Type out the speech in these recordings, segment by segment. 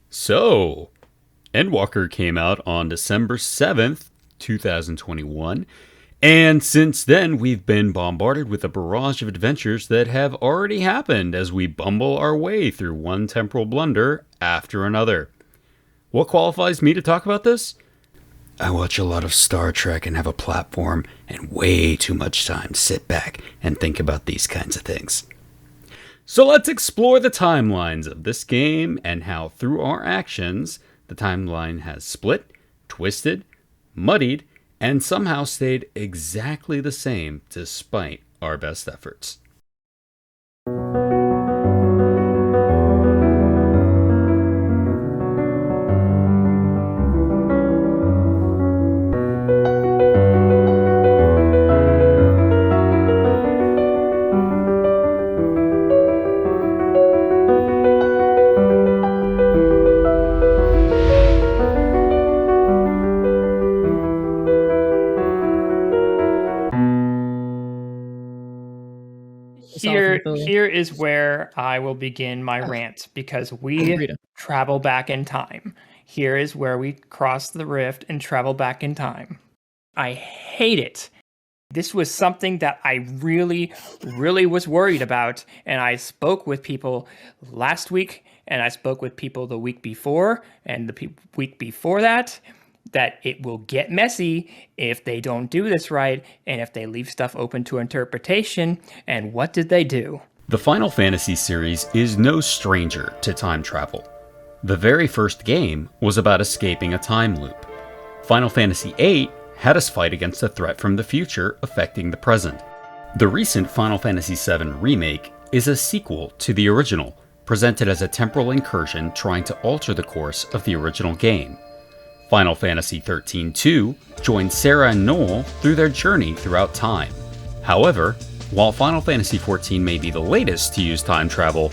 So, Endwalker came out on December 7th, 2021, and since then we've been bombarded with a barrage of adventures that have already happened as we bumble our way through one temporal blunder after another. What qualifies me to talk about this? I watch a lot of Star Trek and have a platform and way too much time to sit back and think about these kinds of things. So let's explore the timelines of this game and how through our actions, the timeline has split, twisted, muddied, and somehow stayed exactly the same despite our best efforts. Here is where I will begin my rant, because we travel back in time. Here is where we cross the rift and travel back in time. I hate it. This was something that I really, really was worried about, and I spoke with people last week, and I spoke with people the week before, and the week before that it will get messy if they don't do this right, and if they leave stuff open to interpretation. And what did they do? The Final Fantasy series is no stranger to time travel. The very first game was about escaping a time loop. Final Fantasy VIII had us fight against a threat from the future affecting the present. The recent Final Fantasy VII Remake is a sequel to the original, presented as a temporal incursion trying to alter the course of the original game. Final Fantasy XIII-2 joined Sarah and Noel through their journey throughout time. However, while Final Fantasy XIV may be the latest to use time travel,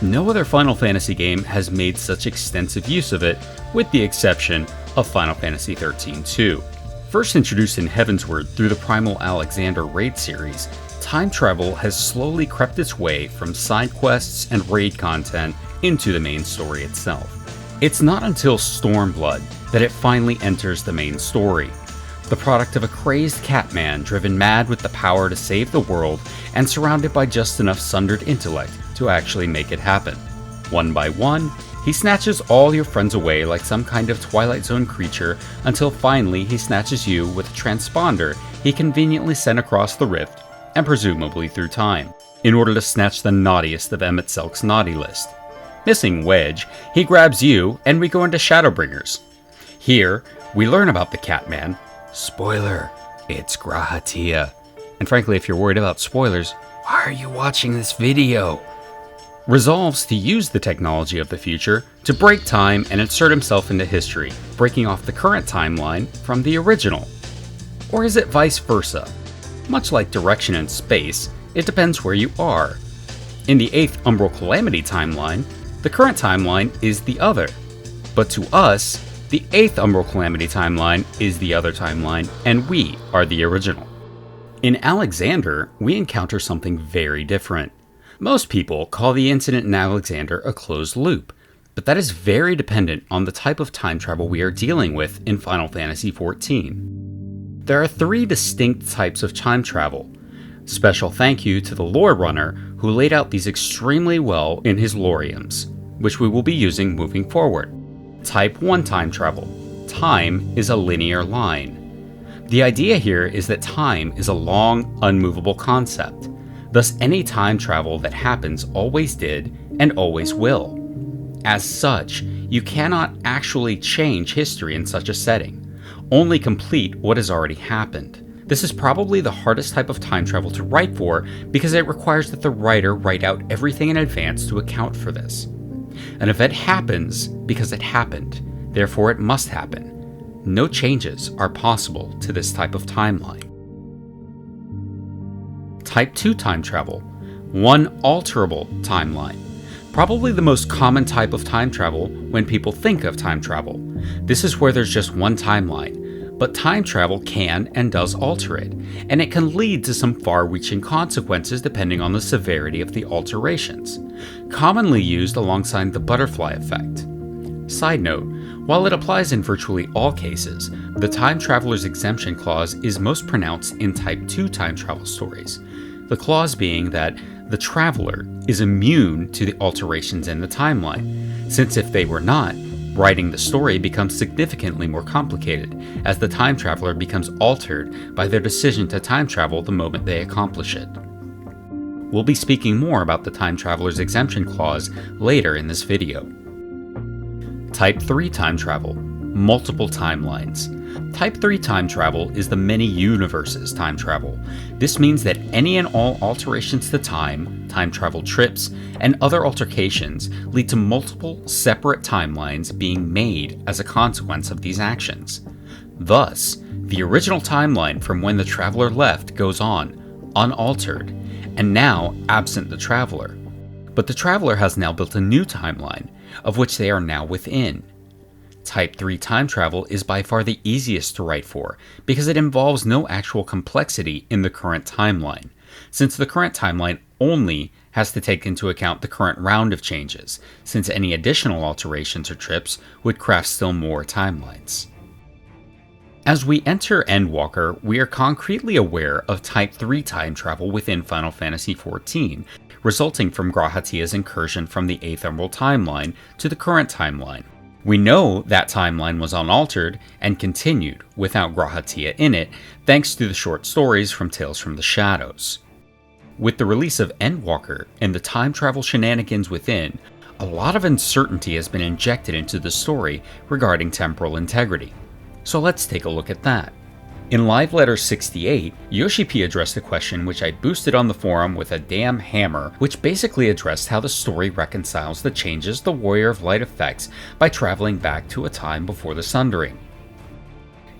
no other Final Fantasy game has made such extensive use of it, with the exception of Final Fantasy XIII-2. First introduced in Heavensward through the Primal Alexander raid series, time travel has slowly crept its way from side quests and raid content into the main story itself. It's not until Stormblood that it finally enters the main story, the product of a crazed Catman driven mad with the power to save the world and surrounded by just enough sundered intellect to actually make it happen. One by one, he snatches all your friends away like some kind of Twilight Zone creature until finally he snatches you with a transponder he conveniently sent across the rift and presumably through time, in order to snatch the naughtiest of Emmett Selk's naughty list. Missing Wedge, he grabs you and we go into Shadowbringers. Here, we learn about the Catman. Spoiler, it's Grahatia. And frankly, if you're worried about spoilers, why are you watching this video? Resolves to use the technology of the future to break time and insert himself into history, breaking off the current timeline from the original. Or is it vice versa? Much like direction in space, it depends where you are. In the 8th Umbral Calamity Timeline, the current timeline is the other. But to us, the 8th Umbral Calamity Timeline is the other timeline, and we are the original. In Alexander, we encounter something very different. Most people call the incident in Alexander a closed loop, but that is very dependent on the type of time travel we are dealing with in Final Fantasy XIV. There are 3 distinct types of time travel. Special thank you to the Lorerunner who laid out these extremely well in his Loriums, which we will be using moving forward. Type 1 time travel. Time is a linear line. The idea here is that time is a long, unmovable concept. Thus, any time travel that happens always did and always will. As such, you cannot actually change history in such a setting, only complete what has already happened. This is probably the hardest type of time travel to write for because it requires that the writer write out everything in advance to account for this. An event happens because it happened, therefore it must happen. No changes are possible to this type of timeline. Type 2 time travel. One alterable timeline. Probably the most common type of time travel when people think of time travel. This is where there's just one timeline, but time travel can and does alter it, and it can lead to some far-reaching consequences depending on the severity of the alterations, commonly used alongside the butterfly effect. Side note, while it applies in virtually all cases, the Time Traveler's Exemption clause is most pronounced in Type 2 time travel stories, the clause being that the Traveler is immune to the alterations in the timeline, since if they were not, writing the story becomes significantly more complicated, as the Time Traveler becomes altered by their decision to time travel the moment they accomplish it. We'll be speaking more about the Time Traveler's Exemption clause later in this video. Type 3 time travel, multiple timelines. Type 3 time travel is the many universes time travel. This means that any and all alterations to time travel trips, and other altercations lead to multiple separate timelines being made as a consequence of these actions. Thus, the original timeline from when the Traveler left goes on, unaltered, and now absent the Traveler. But the Traveler has now built a new timeline, of which they are now within. Type 3 time travel is by far the easiest to write for, because it involves no actual complexity in the current timeline, since the current timeline only has to take into account the current round of changes, since any additional alterations or trips would craft still more timelines. As we enter Endwalker, we are concretely aware of Type 3 time travel within Final Fantasy XIV, resulting from Grahatia's incursion from the 8th Umbral Timeline to the current timeline. We know that timeline was unaltered and continued without Grahatia in it, thanks to the short stories from Tales from the Shadows. With the release of Endwalker and the time travel shenanigans within, a lot of uncertainty has been injected into the story regarding temporal integrity. So let's take a look at that. In Live Letter 68, Yoshi-P addressed a question which I boosted on the forum with a damn hammer, which basically addressed how the story reconciles the changes the Warrior of Light effects by traveling back to a time before the Sundering.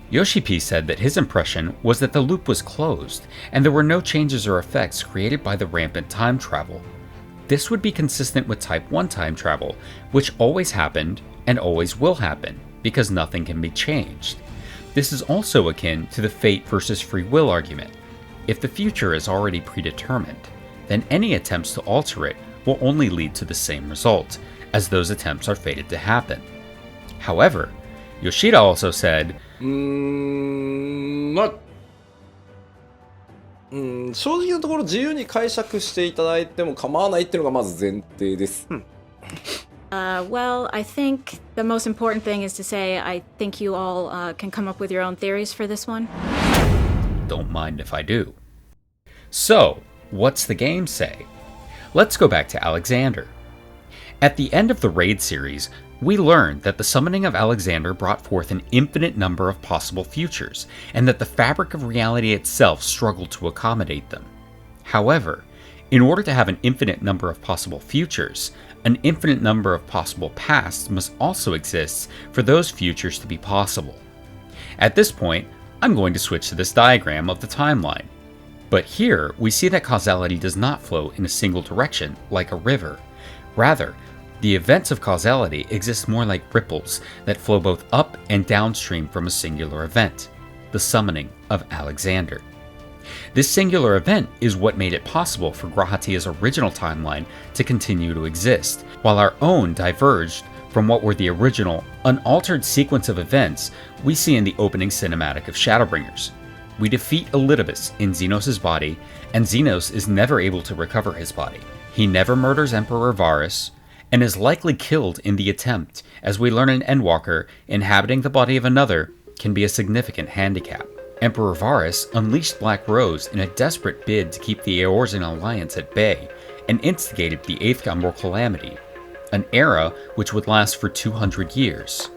Yoshi-P said that his impression was that the loop was closed, and there were no changes or effects created by the rampant time travel. This would be consistent with Type 1 time travel, which always happened and always will happen, because nothing can be changed. This is also akin to the fate versus free will argument. If the future is already predetermined, then any attempts to alter it will only lead to the same result, as those attempts are fated to happen. However, Yoshida also said, 正直なところ自由に解釈していただいても構わないっていうのがまず前提です。Well, I think the most important thing is to say I think you all can come up with your own theories for this one. Don't mind if I do. So, what's the game say? Let's go back to Alexander. At the end of the Raid series, we learned that the summoning of Alexander brought forth an infinite number of possible futures, and that the fabric of reality itself struggled to accommodate them. However, in order to have an infinite number of possible futures, an infinite number of possible pasts must also exist for those futures to be possible. At this point, I'm going to switch to this diagram of the timeline. But here, we see that causality does not flow in a single direction like a river. Rather, the events of causality exist more like ripples that flow both up and downstream from a singular event, the summoning of Alexander. This singular event is what made it possible for Grahatia's original timeline to continue to exist, while our own diverged from what were the original, unaltered sequence of events we see in the opening cinematic of Shadowbringers. We defeat Elidibus in Xenos' body, and Xenos is never able to recover his body. He never murders Emperor Varus, and is likely killed in the attempt, as we learn in Endwalker, inhabiting the body of another can be a significant handicap. Emperor Varus unleashed Black Rose in a desperate bid to keep the Eorzean alliance at bay, and instigated the 8th Umbral Calamity, an era which would last for 200 years.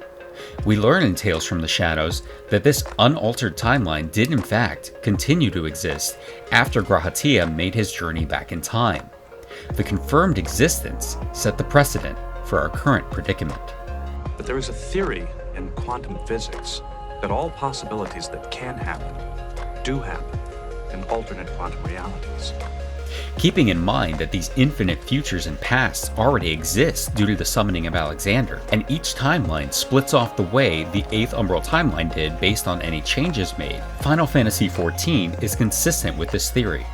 We learn in Tales from the Shadows that this unaltered timeline did in fact continue to exist after Grahatia made his journey back in time. The confirmed existence set the precedent for our current predicament. But there is a theory in quantum physics that all possibilities that can happen do happen in alternate quantum realities. Keeping in mind that these infinite futures and pasts already exist due to the summoning of Alexander, and each timeline splits off the way the 8th Umbral Timeline did based on any changes made, Final Fantasy XIV is consistent with this theory.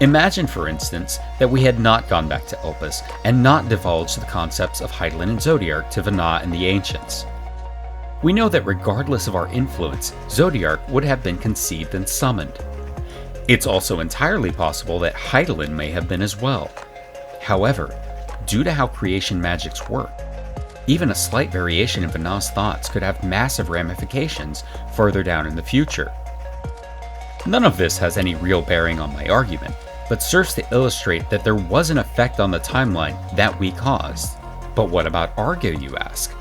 Imagine, for instance, that we had not gone back to Elpis and not divulged the concepts of Hydaelyn and Zodiark to Vana and the Ancients. We know that regardless of our influence, Zodiark would have been conceived and summoned. It's also entirely possible that Hydaelyn may have been as well. However, due to how creation magics work, even a slight variation in Vana's thoughts could have massive ramifications further down in the future. None of this has any real bearing on my argument, but serves to illustrate that there was an effect on the timeline that we caused. But what about Argo, you ask?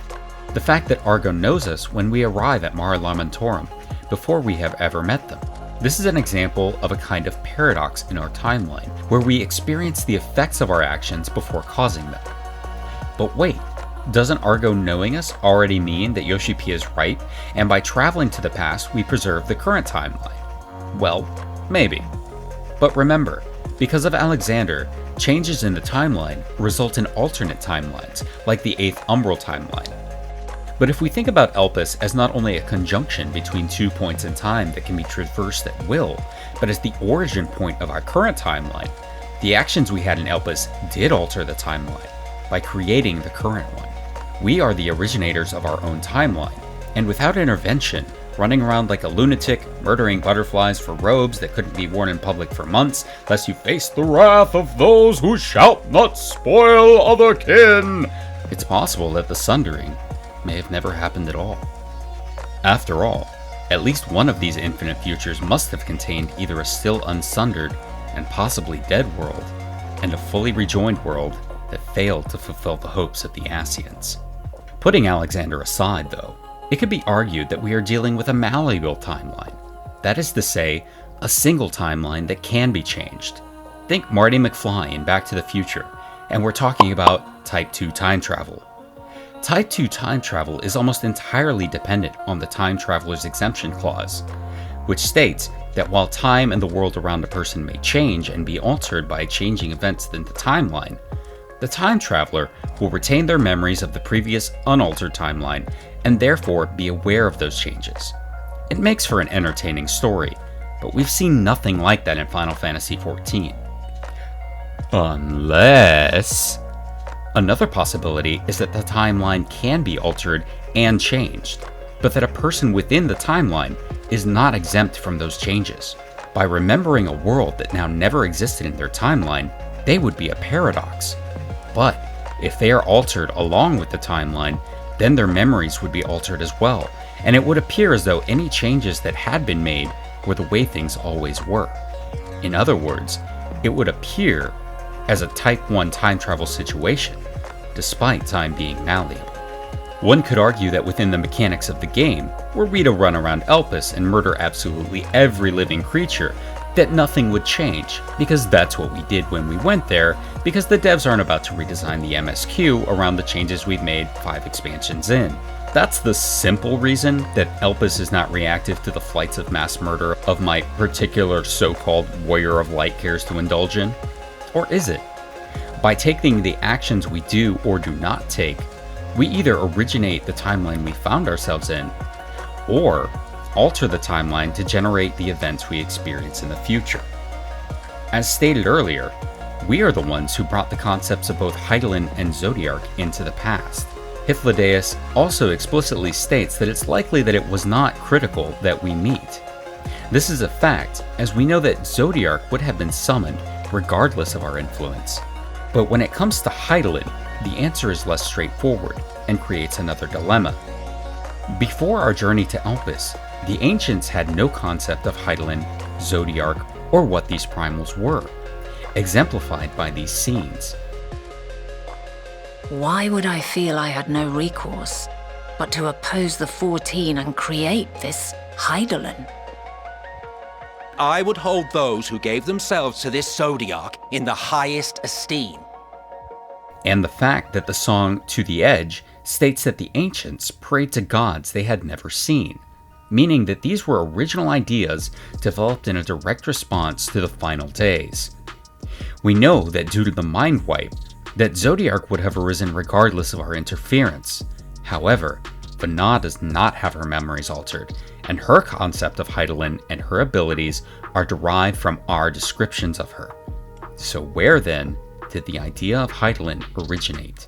The fact that Argo knows us when we arrive at Mare Lamentorum, before we have ever met them. This is an example of a kind of paradox in our timeline, where we experience the effects of our actions before causing them. But wait, doesn't Argo knowing us already mean that Yoshi-P is right, and by traveling to the past we preserve the current timeline? Well, maybe. But remember, because of Alexander, changes in the timeline result in alternate timelines, like the 8th Umbral Timeline. But if we think about Elpis as not only a conjunction between 2 points in time that can be traversed at will, but as the origin point of our current timeline, the actions we had in Elpis did alter the timeline by creating the current one. We are the originators of our own timeline, and without intervention, running around like a lunatic, murdering butterflies for robes that couldn't be worn in public for months, lest you face the wrath of those who shall not spoil other kin. It's possible that the sundering may have never happened at all. After all, at least one of these infinite futures must have contained either a still unsundered and possibly dead world, and a fully rejoined world that failed to fulfill the hopes of the Ascians. Putting Alexander aside, though, it could be argued that we are dealing with a malleable timeline. That is to say, a single timeline that can be changed. Think Marty McFly in Back to the Future, and we're talking about Type 2 time travel. Type 2 time travel is almost entirely dependent on the Time Traveler's Exemption Clause, which states that while time and the world around a person may change and be altered by changing events in the timeline, the time traveler will retain their memories of the previous unaltered timeline and therefore be aware of those changes. It makes for an entertaining story, but we've seen nothing like that in Final Fantasy XIV. Unless... Another possibility is that the timeline can be altered and changed, but that a person within the timeline is not exempt from those changes. By remembering a world that now never existed in their timeline, they would be a paradox. But if they are altered along with the timeline, then their memories would be altered as well, and it would appear as though any changes that had been made were the way things always were. In other words, it would appear as a Type 1 time travel situation, despite time being malleable. One could argue that within the mechanics of the game, were we to run around Elpis and murder absolutely every living creature, that nothing would change, because that's what we did when we went there, because the devs aren't about to redesign the MSQ around the changes we've made 5 expansions in. That's the simple reason that Elpis is not reactive to the flights of mass murder of my particular so-called Warrior of Light cares to indulge in? Or is it? By taking the actions we do or do not take, we either originate the timeline we found ourselves in, or alter the timeline to generate the events we experience in the future. As stated earlier, we are the ones who brought the concepts of both Hydaelyn and Zodiark into the past. Hythlodaeus also explicitly states that it's likely that it was not critical that we meet. This is a fact, as we know that Zodiark would have been summoned regardless of our influence. But when it comes to Hydaelyn, the answer is less straightforward and creates another dilemma. Before our journey to Elpis, the ancients had no concept of Hydaelyn, Zodiark, or what these primals were, exemplified by these scenes. Why would I feel I had no recourse but to oppose the 14 and create this Hydaelyn? I would hold those who gave themselves to this Zodiark in the highest esteem. And the fact that the song To the Edge states that the ancients prayed to gods they had never seen, meaning that these were original ideas developed in a direct response to the final days. We know that due to the mind wipe, that Zodiark would have arisen regardless of our interference. However, Vana does not have her memories altered, and her concept of Hydaelyn and her abilities are derived from our descriptions of her. So where, then, did the idea of Hydaelyn originate?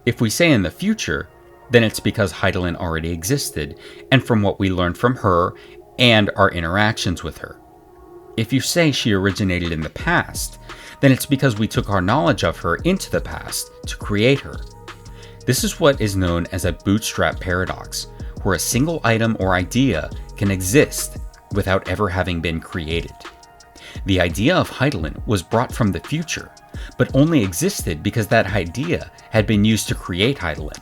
If we say in the future, then it's because Hydaelyn already existed, and from what we learned from her and our interactions with her. If you say she originated in the past, then it's because we took our knowledge of her into the past to create her. This is what is known as a Bootstrap Paradox, where a single item or idea can exist without ever having been created. The idea of Hydaelyn was brought from the future, but only existed because that idea had been used to create Hydaelyn.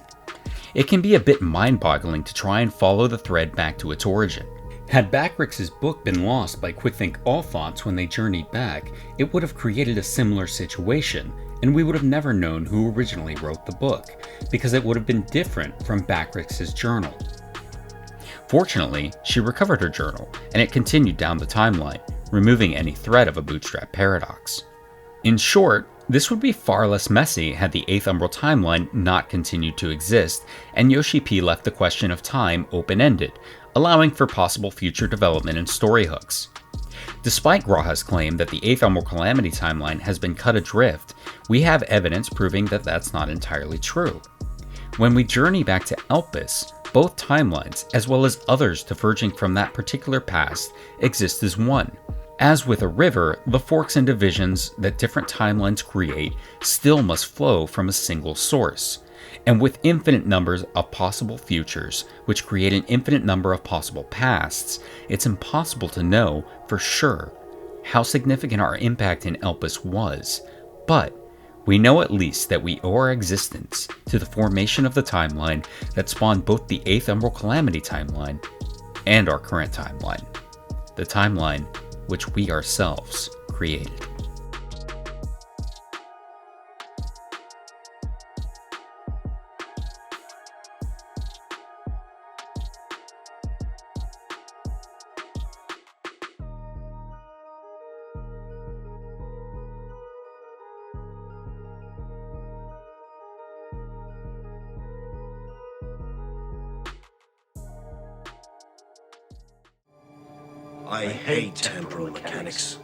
It can be a bit mind-boggling to try and follow the thread back to its origin. Had Backrix's book been lost by Quickthinc Allthoughts when they journeyed back, it would have created a similar situation, and we would have never known who originally wrote the book, because it would have been different from Backrix's journal. Fortunately, she recovered her journal, and it continued down the timeline, removing any threat of a Bootstrap Paradox. In short, this would be far less messy had the 8th Umbral Timeline not continued to exist, and Yoshi-P left the question of time open-ended, allowing for possible future development and story hooks. Despite G'raha's claim that the 8th Umbral Calamity Timeline has been cut adrift, we have evidence proving that that's not entirely true. When we journey back to Elpis, both timelines, as well as others diverging from that particular past, exist as one. As with a river, the forks and divisions that different timelines create still must flow from a single source. And with infinite numbers of possible futures, which create an infinite number of possible pasts, it's impossible to know for sure how significant our impact in Elpis was. But we know at least that we owe our existence to the formation of the timeline that spawned both the 8th Umbral Calamity Timeline and our current timeline. The timeline which we ourselves created. I hate temporal mechanics.